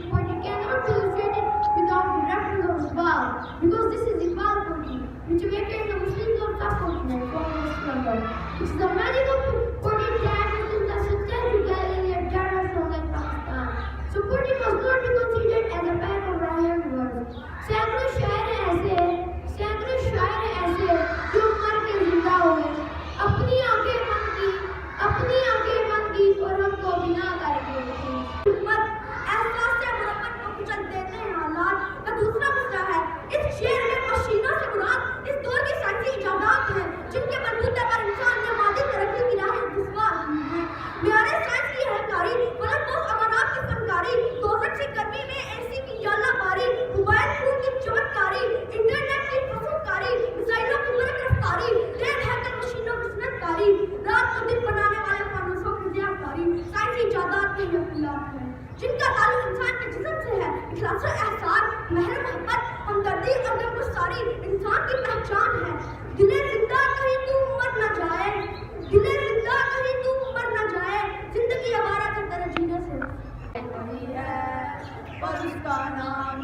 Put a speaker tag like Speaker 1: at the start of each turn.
Speaker 1: poetry cannot be illustrated without the reference of Iqbal, because this is Iqbal poetry, which awakened the Muslims of subcontinent from their slumber. It is the magic of poetry that Muslims are success to gather in their terror from like Pakistan. So poetry must not be considered as a pack of rhyme words. सैकड़ों शायर ऐसे जो मर के जिंदा हुए, अपनी आंखें बंद की और हमको बिना करके हिम्मत एहसास से मोहब्बत को कुचल देते हैं हालात का दूसरा मसला है। इस शेर में मशीनों से मुराद इस दौर की साइंसी इजादात हैं जिनके बलबूते पर इंसान ने मादी तरक्की की राहें दुश्वार की हैं। म्यारे साइंस की अहंकारी फलक को अमानत की फनकारी, दोजख से गर्मी में एसी की जाला बारी, मोबाइल फोन की चमत्कारी, इंटरनेट की फसुकारी, मिसाइलों की बरक रफ्तारी, तेज हैकर मशीनों की सुनतकारी, रात को दिन बनाने वाले फानूसों की ज़ियाकारी, साइंसी इजादात के यकीनात हैं जिनका ताल्लुक इंसान के जिस्म से है। इखलास एहसास, महर मोहब्बत, हमदर्दी और गमगुसारी इंसान की पहचान है। दिले जिंदा कहीं तू मर न जाए, दिले जिंदा कहीं तू मर न जाए, जिंदगी आवारा कर तेरे जीने से। और उसका नाम